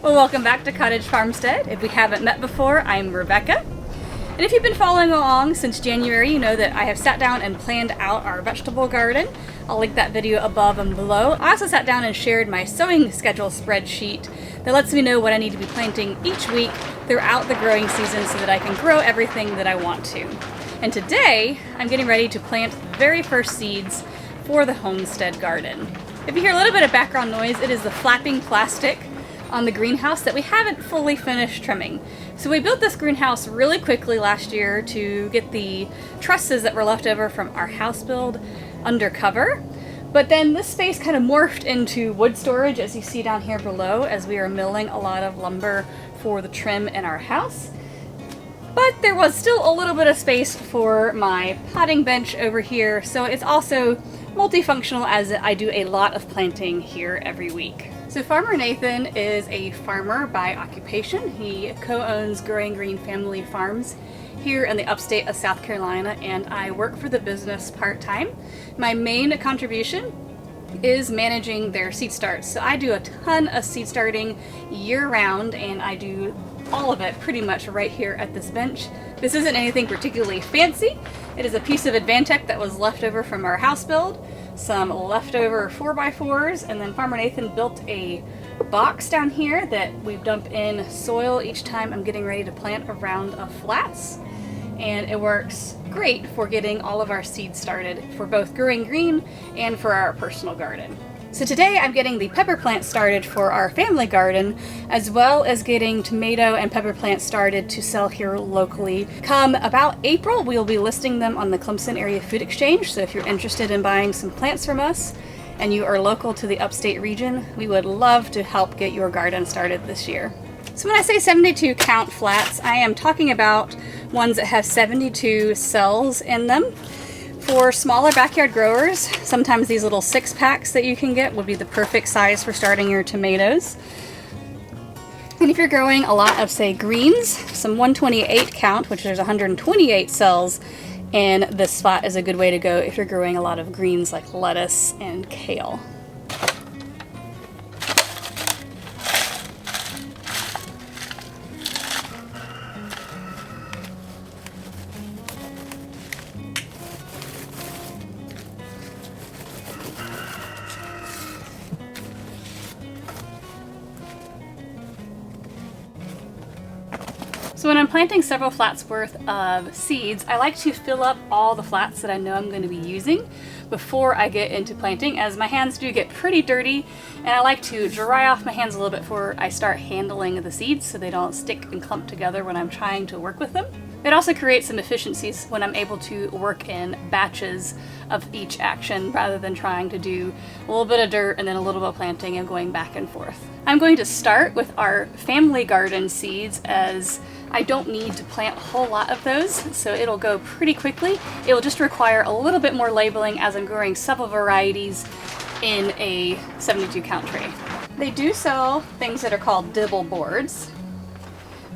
Well, welcome back to Cottage Farmstead. If we haven't met before, I'm Rebecca. And if you've been following along since January, you know that I have sat down and planned out our vegetable garden. I'll link that video above and below. I also sat down and shared my sowing schedule spreadsheet that lets me know what I need to be planting each week throughout the growing season so that I can grow everything that I want to. And today, I'm getting ready to plant the very first seeds for the homestead garden. If you hear a little bit of background noise, it is the flapping plastic on the greenhouse that we haven't fully finished trimming. So we built this greenhouse really quickly last year to get the trusses that were left over from our house build under cover. But then this space kind of morphed into wood storage, as you see down here below, as we are milling a lot of lumber for the trim in our house. But there was still a little bit of space for my potting bench over here, so it's also multifunctional as I do a lot of planting here every week. So Farmer Nathan is a farmer by occupation. He co-owns Growing Green Family Farms here in the upstate of South Carolina, and I work for the business part-time. My main contribution is managing their seed starts. So I do a ton of seed starting year-round, and I do all of it pretty much right here at this bench. This isn't anything particularly fancy. It is a piece of Advantech that was left over from our house build, some leftover 4x4s, and then Farmer Nathan built a box down here that we dump in soil each time I'm getting ready to plant a round of flats. And it works great for getting all of our seeds started for both Growing Green and for our personal garden. So today I'm getting the pepper plant started for our family garden, as well as getting tomato and pepper plants started to sell here locally. Come about April, we'll be listing them on the Clemson Area Food Exchange, so if you're interested in buying some plants from us and you are local to the upstate region, we would love to help get your garden started this year. So when I say 72 count flats, I am talking about ones that have 72 cells in them. For smaller backyard growers, sometimes these little 6-packs that you can get would be the perfect size for starting your tomatoes. And if you're growing a lot of, say, greens, some 128 count, which there's 128 cells in this spot, is a good way to go if you're growing a lot of greens like lettuce and kale. So when I'm planting several flats worth of seeds, I like to fill up all the flats that I know I'm going to be using before I get into planting, as my hands do get pretty dirty, and I like to dry off my hands a little bit before I start handling the seeds so they don't stick and clump together when I'm trying to work with them. It also creates some efficiencies when I'm able to work in batches of each action rather than trying to do a little bit of dirt and then a little bit of planting and going back and forth. I'm going to start with our family garden seeds, as I don't need to plant a whole lot of those, so it'll go pretty quickly. It will just require a little bit more labeling as I'm growing several varieties in a 72 count tray. They do sell things that are called dibble boards,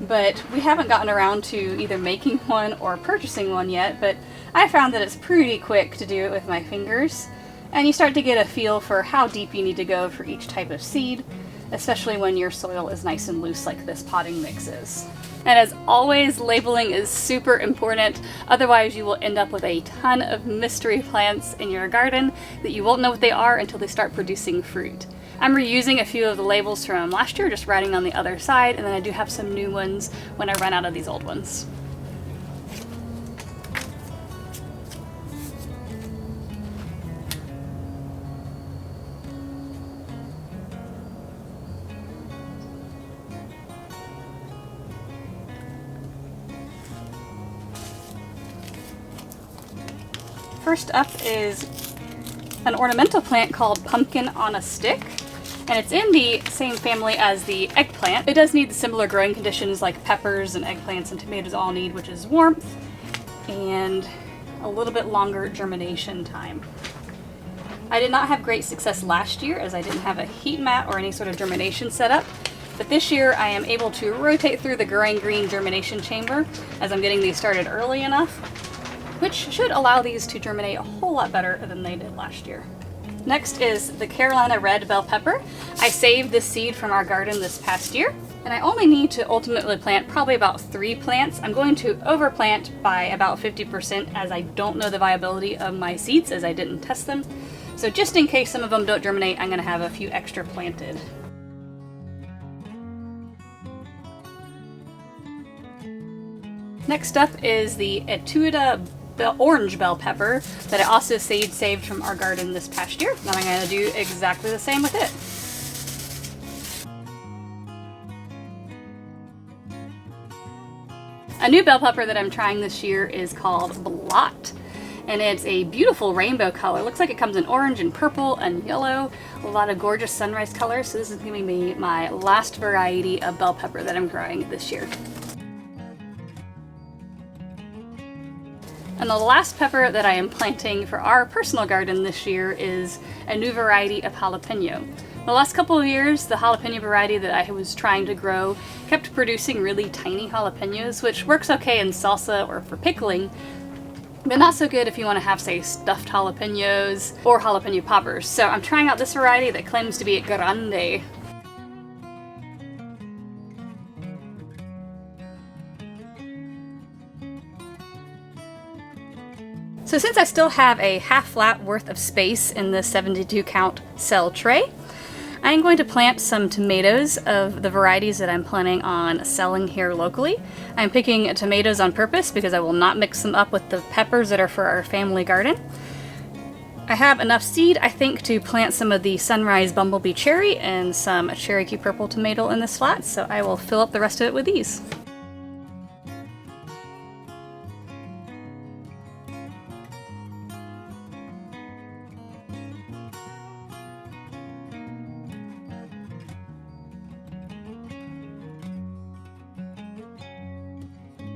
but we haven't gotten around to either making one or purchasing one yet, but I found that it's pretty quick to do it with my fingers, and you start to get a feel for how deep you need to go for each type of seed, especially when your soil is nice and loose like this potting mix is. And as always, labeling is super important, otherwise you will end up with a ton of mystery plants in your garden that you won't know what they are until they start producing fruit. I'm reusing a few of the labels from last year, just writing on the other side, and then I do have some new ones when I run out of these old ones. First up is an ornamental plant called Pumpkin on a Stick, and it's in the same family as the eggplant. It does need the similar growing conditions like peppers and eggplants and tomatoes all need, which is warmth and a little bit longer germination time. I did not have great success last year as I didn't have a heat mat or any sort of germination setup, but this year I am able to rotate through the Growing Green germination chamber as I'm getting these started early enough, which should allow these to germinate a whole lot better than they did last year. Next is the Carolina red bell pepper. I saved this seed from our garden this past year, and I only need to ultimately plant probably about 3 plants. I'm going to overplant by about 50% as I don't know the viability of my seeds as I didn't test them. So just in case some of them don't germinate, I'm gonna have a few extra planted. Next up is the Etuida orange bell pepper that I also saved from our garden this past year. And I'm going to do exactly the same with it. A new bell pepper that I'm trying this year is called Blot, and it's a beautiful rainbow color. Looks like it comes in orange and purple and yellow, a lot of gorgeous sunrise colors. So this is going to be my last variety of bell pepper that I'm growing this year. And the last pepper that I am planting for our personal garden this year is a new variety of jalapeno. The last couple of years, the jalapeno variety that I was trying to grow kept producing really tiny jalapenos, which works okay in salsa or for pickling, but not so good if you want to have, say, stuffed jalapenos or jalapeno poppers. So I'm trying out this variety that claims to be grande. So since I still have a half flat worth of space in the 72 count cell tray, I'm going to plant some tomatoes of the varieties that I'm planning on selling here locally. I'm picking tomatoes on purpose because I will not mix them up with the peppers that are for our family garden. I have enough seed, I think, to plant some of the Sunrise Bumblebee Cherry and some Cherokee Purple Tomato in this flat, so I will fill up the rest of it with these.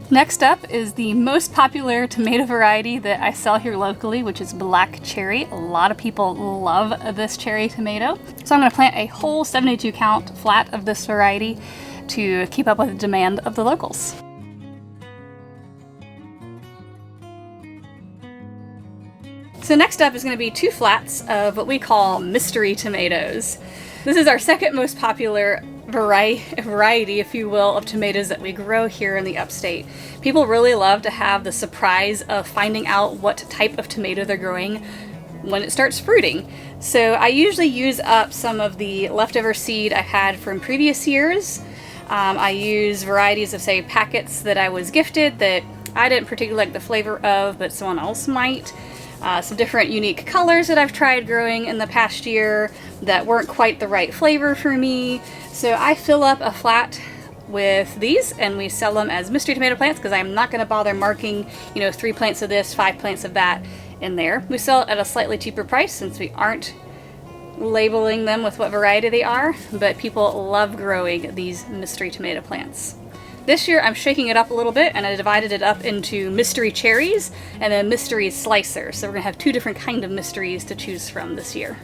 Next up is the most popular tomato variety that I sell here locally, which is black cherry. A lot of people love this cherry tomato. So I'm going to plant a whole 72 count flat of this variety to keep up with the demand of the locals. So next up is going to be 2 flats of what we call mystery tomatoes. This is our second most popular variety, if you will, of tomatoes that we grow here in the upstate. People really love to have the surprise of finding out what type of tomato they're growing when it starts fruiting. So I usually use up some of the leftover seed I had from previous years. I use varieties of, say, packets that I was gifted that I didn't particularly like the flavor of, but someone else might. Some different unique colors that I've tried growing in the past year that weren't quite the right flavor for me. So I fill up a flat with these and we sell them as mystery tomato plants because I'm not going to bother marking, 3 plants of this, 5 plants of that in there. We sell it at a slightly cheaper price since we aren't labeling them with what variety they are, but people love growing these mystery tomato plants. This year I'm shaking it up a little bit and I divided it up into mystery cherries and then mystery slicer. So we're going to have 2 different kinds of mysteries to choose from this year.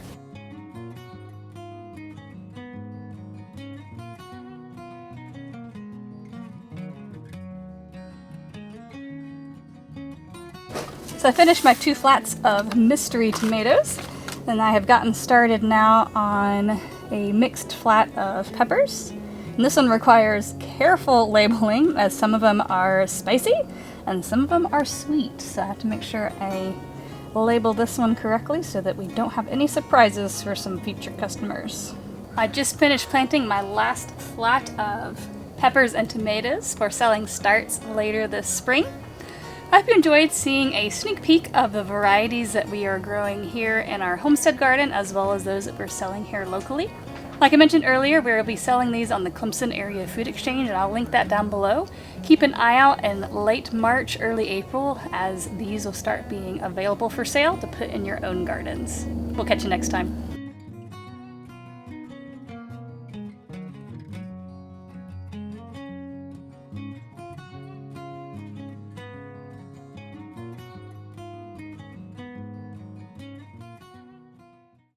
So I finished my 2 flats of mystery tomatoes, and I have gotten started now on a mixed flat of peppers. And this one requires careful labeling as some of them are spicy and some of them are sweet. So I have to make sure I label this one correctly so that we don't have any surprises for some future customers. I just finished planting my last flat of peppers and tomatoes for selling starts later this spring. I hope you enjoyed seeing a sneak peek of the varieties that we are growing here in our homestead garden as well as those that we're selling here locally. Like I mentioned earlier, we'll be selling these on the Clemson Area Food Exchange, and I'll link that down below. Keep an eye out in late March, early April, as these will start being available for sale to put in your own gardens. We'll catch you next time.